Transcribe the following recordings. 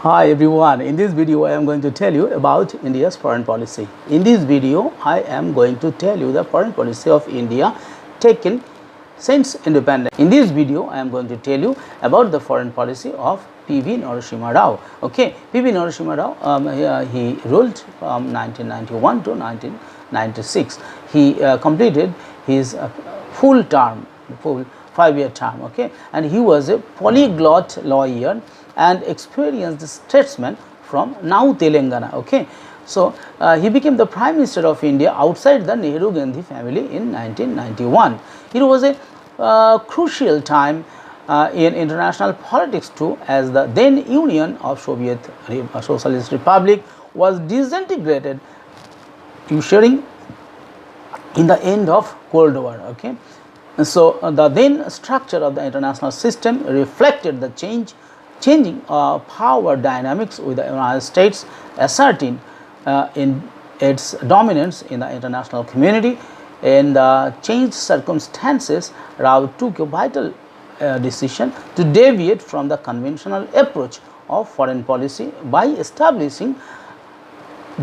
Hi everyone, in this video I am going to tell you about India's foreign policy. In this video I am going to tell you the foreign policy of India taken since independence. In this video I am going to tell you about the foreign policy of P.V. Narasimha Rao. Okay, P.V. Narasimha Rao, he ruled from 1991 to 1996. He completed his full 5-year term, okay, and he was a polyglot lawyer and experienced statesman from now Telangana, okay. So he became the Prime Minister of India outside the Nehru Gandhi family in 1991. It was a crucial time in international politics too, as the then Union of Soviet Socialist Republic was disintegrated, ushering in the end of Cold War, okay. So the then structure of the international system reflected the changing power dynamics, with the United States asserting in its dominance in the international community. In the changed circumstances, Rao took a vital decision to deviate from the conventional approach of foreign policy by establishing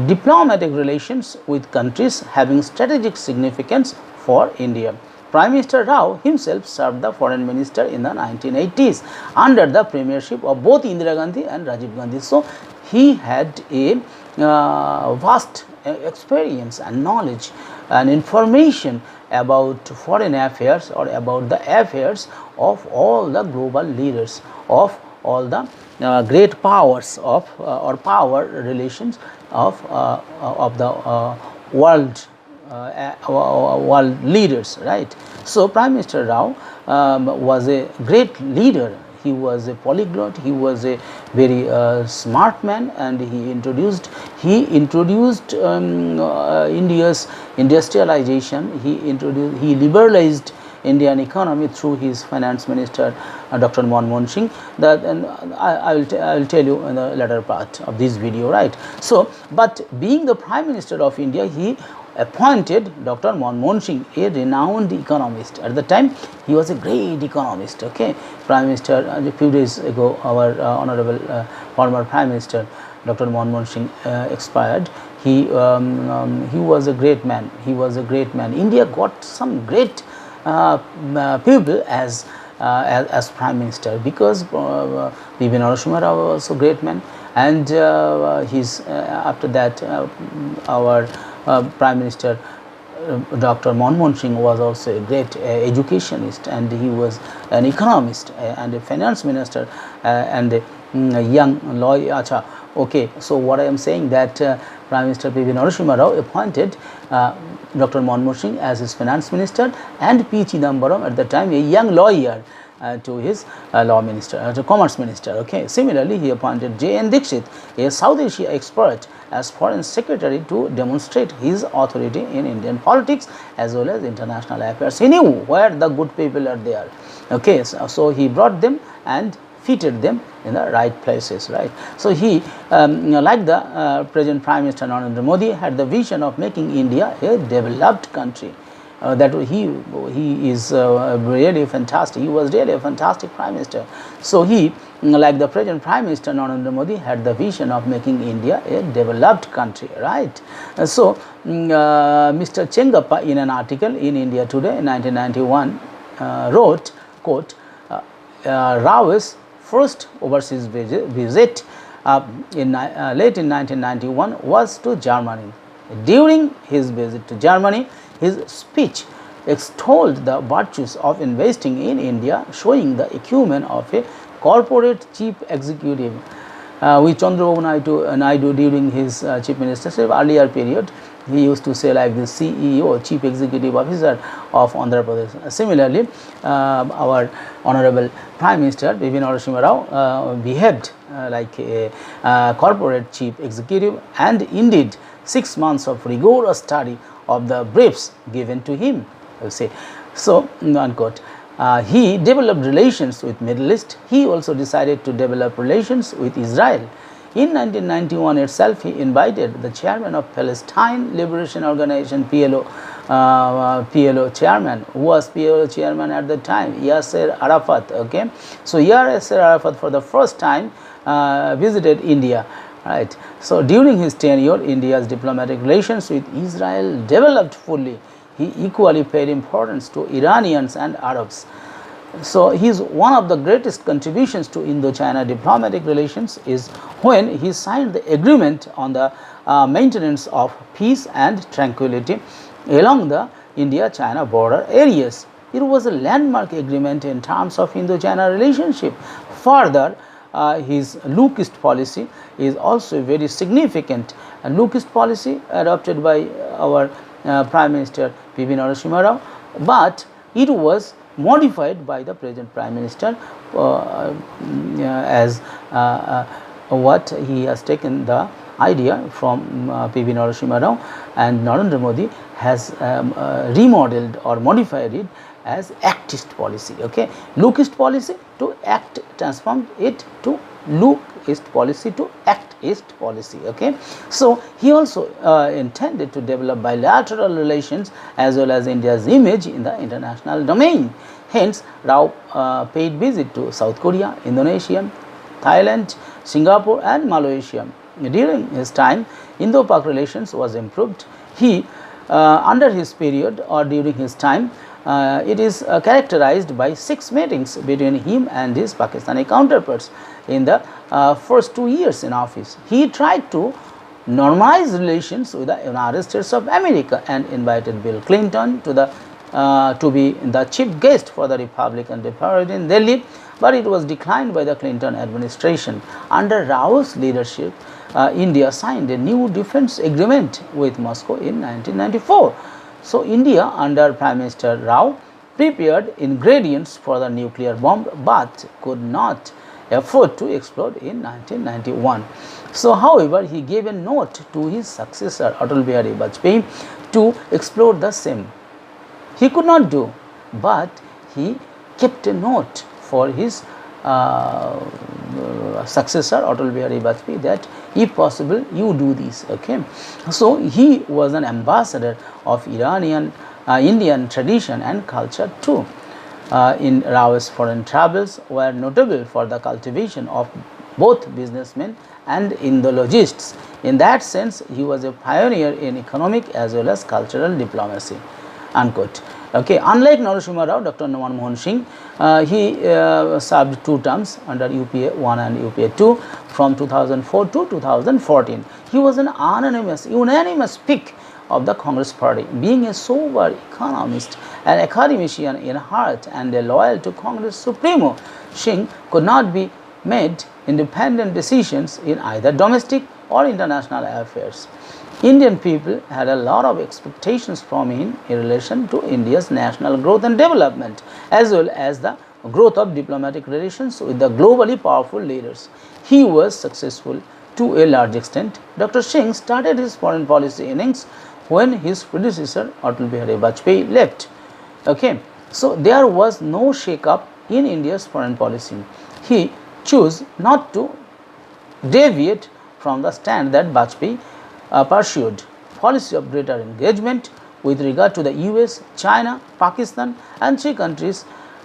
diplomatic relations with countries having strategic significance for India. Prime Minister Rao himself served the foreign minister in the 1980s under the premiership of both Indira Gandhi and Rajiv Gandhi. So he had a vast experience and knowledge and information about foreign affairs, or about the affairs of all the global leaders, of all the great powers of or power relations of the world leaders, right. So Prime Minister Rao was a great leader. He was a polyglot, he was a very smart man, and he introduced India's industrialization. He liberalized Indian economy through his finance minister Dr. Manmohan Singh. That, and I will tell you in the latter part of this video, right. So, but being the Prime Minister of India, he appointed Dr. Manmohan Singh, a renowned economist. At the time, he was a great economist, okay. Prime Minister, a few days ago, our honorable former Prime Minister Dr. Manmohan Singh expired. He was a great man. He was a great man. India got some great people as Prime Minister, because P.V. Narasimha Rao was also a great man, and after that our Prime Minister Dr. Manmohan Singh was also a great educationist, and he was an economist and a finance minister and a young lawyer. Okay, so what I am saying, that Prime Minister P.V. Narasimha Rao appointed Dr. Manmohan Singh as his finance minister, and P. Chidambaram, at the time a young lawyer, to his law minister, to commerce minister. Okay. Similarly, he appointed J.N. Viksit, a South Asia expert, as foreign secretary to demonstrate his authority in Indian politics as well as international affairs. He knew where the good people are there. Okay. So he brought them and fitted them in the right places, right. So he, like the present Prime Minister Narendra Modi, had the vision of making India a developed country. That he is really fantastic. He was really a fantastic Prime Minister. So he, like the present Prime Minister Narendra Modi, had the vision of making India a developed country, right. So Mr. Chengappa, in an article in India Today in 1991, wrote, quote, Rao's first overseas visit late in 1991 was to Germany. During his visit to Germany, his speech extolled the virtues of investing in India, showing the acumen of a corporate chief executive, which Chandra Naidu during his chief ministership earlier period, he used to say like the CEO, chief executive officer of Andhra Pradesh. Similarly, our honorable Prime Minister P.V. Narasimha Rao behaved like a corporate chief executive, and indeed 6 months of rigorous study of the briefs given to him, I will say. So, unquote. He developed relations with Middle East. He also decided to develop relations with Israel. In 1991 itself, he invited the chairman of Palestine Liberation Organization, PLO, PLO chairman, who was PLO chairman at the time, Yasser Arafat. Okay, so Yasser Arafat for the first time visited India. Right. So during his tenure, India's diplomatic relations with Israel developed fully. He equally paid importance to Iranians and Arabs. So his one of the greatest contributions to Indo-China diplomatic relations is when he signed the agreement on the maintenance of peace and tranquility along the India-China border areas. It was a landmark agreement in terms of Indo-China relationship. Further, his Lookist policy is also very significant. A Lookist policy adopted by our Prime Minister P.V. Narasimha Rao, but it was modified by the present Prime Minister as what he has taken the idea from P.V. Narasimha Rao, and Narendra Modi has remodeled or modified it as actist policy. Okay, Lookist policy to act, transformed it to Lookist policy to actist policy. Okay, so he also intended to develop bilateral relations as well as India's image in the international domain. Hence, Rao paid visit to South Korea, Indonesia, Thailand, Singapore and Malaysia. During his time, Indo-Pak relations was improved. He under his period or during his time, it is characterized by 6 meetings between him and his Pakistani counterparts in the first 2 years in office. He tried to normalize relations with the United States of America and invited Bill Clinton to be the chief guest for the Republican debate in Delhi, but it was declined by the Clinton administration. Under Rao's leadership, India signed a new defense agreement with Moscow in 1994. So, India under Prime Minister Rao prepared ingredients for the nuclear bomb, but could not afford to explode in 1991. So, however, he gave a note to his successor Atal Bihari Vajpayee to explore the same. He could not do, but he kept a note for his successor Atal Bihari Vajpayee that if possible you do this. Okay, so he was an ambassador of Indian tradition and culture too. In Rao's foreign travels were notable for the cultivation of both businessmen and Indologists. In that sense, he was a pioneer in economic as well as cultural diplomacy. Unquote. Okay. Unlike Narasimha Rao, Dr. Manmohan Singh, he served 2 terms under UPA 1 and UPA 2 from 2004 to 2014. He was an unanimous pick of the Congress party. Being a sober economist, an academician in heart and a loyal to Congress Supremo, Singh could not be made independent decisions in either domestic or international affairs. Indian people had a lot of expectations from him in relation to India's national growth and development, as well as the growth of diplomatic relations with the globally powerful leaders. He was successful to a large extent. Dr. Singh started his foreign policy innings when his predecessor Atal Bihari Vajpayee left. Okay, so there was no shake-up in India's foreign policy. He chose not to deviate from the stand that Vajpayee pursued. Policy of greater engagement with regard to the US, China, Pakistan and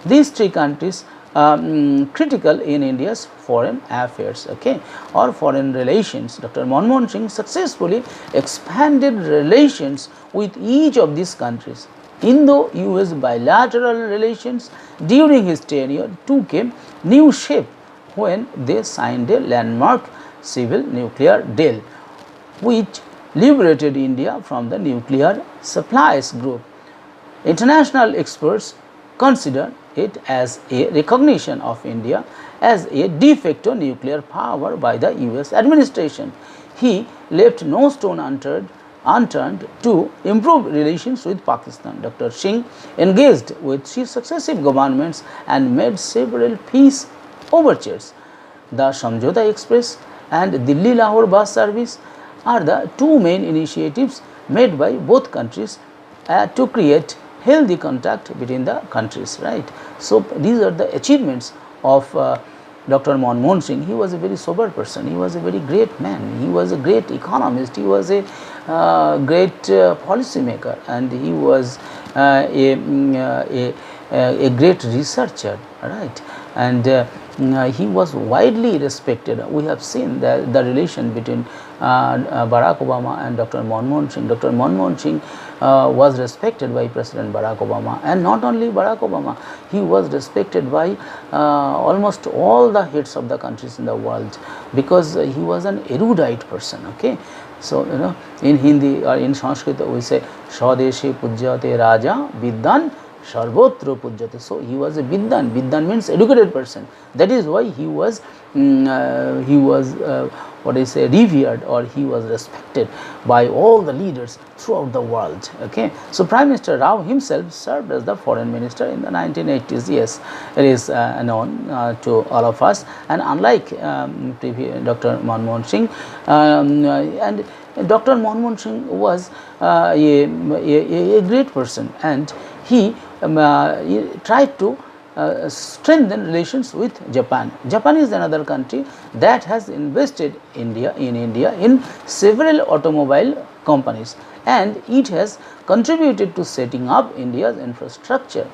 these three countries critical in India's foreign affairs, okay, or foreign relations. Dr. Manmohan Singh successfully expanded relations with each of these countries. Indo-US bilateral relations during his tenure took a new shape when they signed a landmark civil nuclear deal, which liberated India from the nuclear supplies group. International experts consider it as a recognition of India as a de facto nuclear power by the US administration. He left no stone unturned to improve relations with Pakistan. Dr. Singh engaged with 3 successive governments and made several peace overtures. The Samjhauta Express and Delhi-Lahore bus service are the 2 main initiatives made by both countries to create healthy contact between the countries, right. So, these are the achievements of Dr. Manmohan Singh. He was a very sober person, he was a very great man, he was a great economist, he was a great policy maker, and he was a great researcher, right. and he was widely respected. We have seen the relation between Barack Obama and Dr. Manmohan Singh. Dr. Manmohan Singh was respected by President Barack Obama, and not only Barack Obama, he was respected by almost all the heads of the countries in the world, because he was an erudite person. Okay, so in Hindi or in Sanskrit we say Swadeshi Pujyate Raja Vidyan Sarvotra Pujyate. So he was a Vidyan. Vidyan means educated person. That is why he was what I say, revered, or he was respected by all the leaders throughout the world. Okay, so Prime Minister Rao himself served as the foreign minister in the 1980s. Yes, it is known to all of us. And unlike Dr. Manmohan Singh, and Dr. Manmohan Singh was a great person, and he tried to strengthen relations with Japan. Japan is another country that has invested in India in several automobile companies, and it has contributed to setting up India's infrastructure,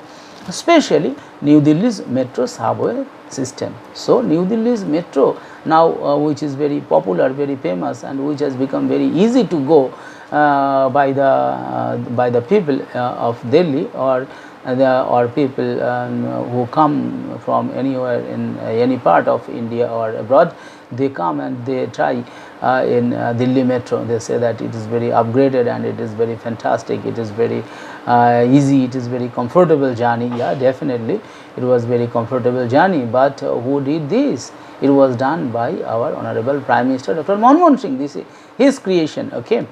especially New Delhi's metro subway system. So New Delhi's metro now, which is very popular, very famous, and which has become very easy to go by the people of Delhi, or people who come from anywhere in any part of India or abroad. They come and they try in Delhi metro. They say that it is very upgraded and it is very fantastic, it is very easy, it is very comfortable journey. Yeah, definitely it was very comfortable journey, but who did this? It was done by our Honorable Prime Minister Dr. Manmohan Singh. This is his creation. Okay,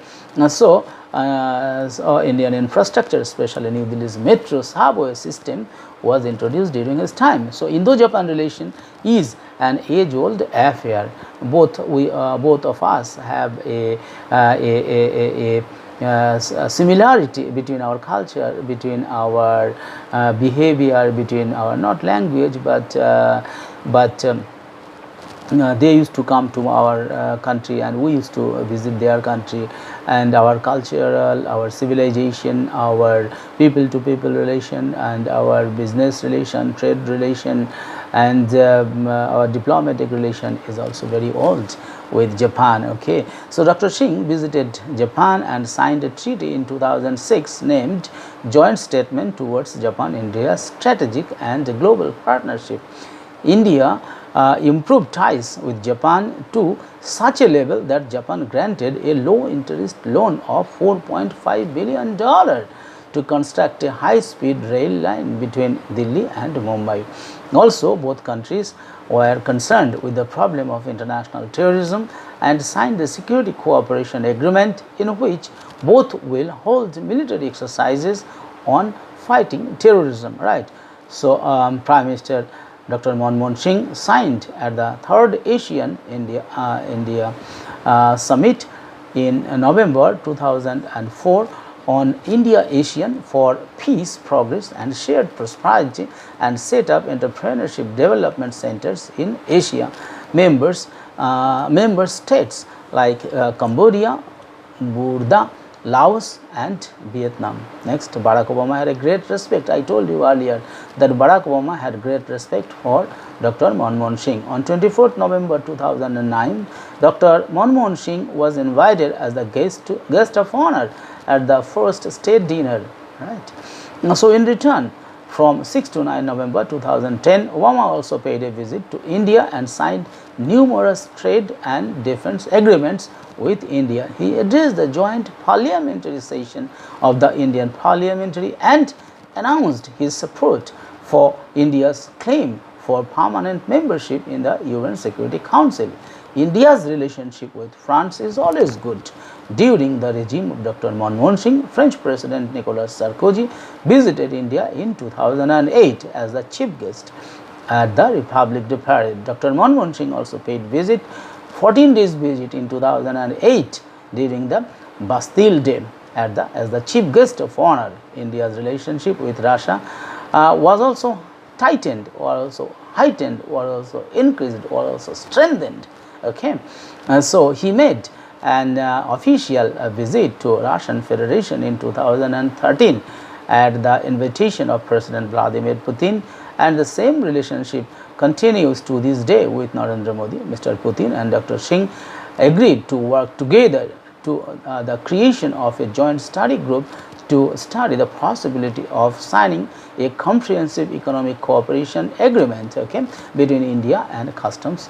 so Indian infrastructure, especially New Delhi's metro subway system, was introduced during his time. So Indo-Japan relation is an age-old affair. Both of us have a similarity between our culture, between our behavior, between our not language, but they used to come to our country, and we used to visit their country, and our cultural, our civilization, our people to people relation, and our business relation, trade relation, and our diplomatic relation is also very old with Japan. Okay, so Dr. Singh visited Japan and signed a treaty in 2006 named Joint Statement towards Japan-India Strategic and Global Partnership. India improved ties with Japan to such a level that Japan granted a low interest loan of $4.5 billion to construct a high-speed rail line between Delhi and Mumbai. Also, both countries were concerned with the problem of international terrorism and signed a security cooperation agreement in which both will hold military exercises on fighting terrorism. Right. So, Prime Minister Dr. Manmohan Singh signed at the 3rd Asian India Summit in November 2004 on India-ASEAN for peace, progress and shared prosperity, and set up entrepreneurship development centers in Asia. Member states like Cambodia, Burma, Laos and Vietnam. Next, Barack Obama had a great respect. I told you earlier that Barack Obama had great respect for Dr. Manmohan Singh. On 24th November 2009, Dr. Manmohan Singh was invited as the guest of honor at the first state dinner. Right. So, in return, from 6 to 9 November 2010, Obama also paid a visit to India and signed numerous trade and defense agreements with India. He addressed the joint parliamentary session of the Indian Parliamentary and announced his support for India's claim for permanent membership in the UN Security Council. India's relationship with France is always good. During the regime of Dr. Manmohan Singh, French President Nicolas Sarkozy visited India in 2008 as the chief guest at the Republic de Paris. Dr. Manmohan Singh also paid 14 days visit in 2008 during the Bastille Day as the chief guest of honor. India's relationship with Russia was also tightened, or also heightened, or also increased, or also strengthened. Okay, so he made an official visit to Russian Federation in 2013 at the invitation of President Vladimir Putin, and the same relationship continues to this day with Narendra Modi. Mr. Putin and Dr. Singh agreed to work together to the creation of a joint study group to study the possibility of signing a comprehensive economic cooperation agreement, okay, between India and Customs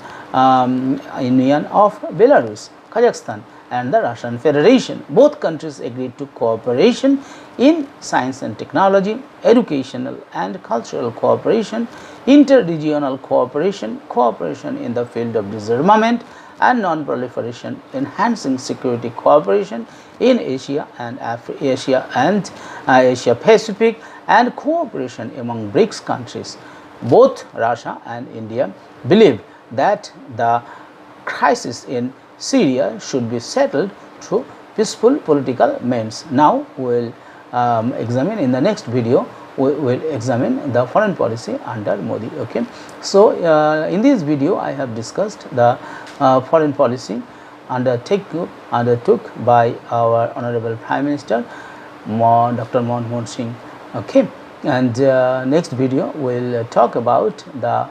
Union of Belarus, Kazakhstan and the Russian Federation. Both countries agreed to cooperation in science and technology, educational and cultural cooperation, inter-regional cooperation, cooperation in the field of disarmament and non-proliferation, enhancing security cooperation in Asia and Asia Pacific, and cooperation among BRICS countries. Both Russia and India believe that the crisis in Syria should be settled through peaceful political means. Now we will examine in the next video. We will examine the foreign policy under Modi. Okay, so in this video I have discussed the foreign policy undertook by our Honorable Prime Minister Dr. Manmohan Singh. Okay, and next video we will talk about the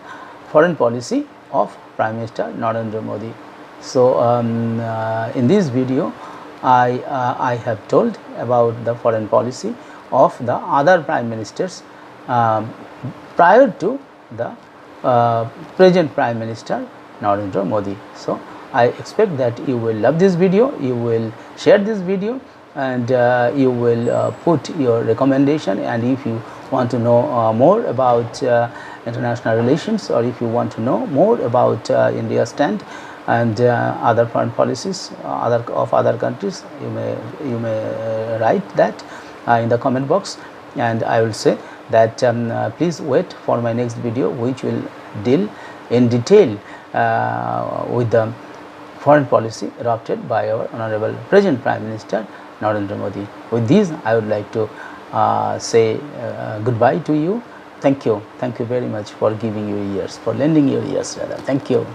foreign policy of Prime Minister Narendra Modi. So in this video I have told about the foreign policy of the other prime ministers prior to the present Prime Minister Narendra Modi. So I expect that you will love this video, you will share this video, and you will put your recommendation. And if you want to know more about international relations, or if you want to know more about India's stand and other foreign policies of other countries, you may write that in the comment box, and I will say that please wait for my next video, which will deal in detail with the foreign policy adopted by our Honorable Present Prime Minister Narendra Modi. With this, I would like to say goodbye to you. Thank you very much for giving your ears, for lending your ears rather. Thank you.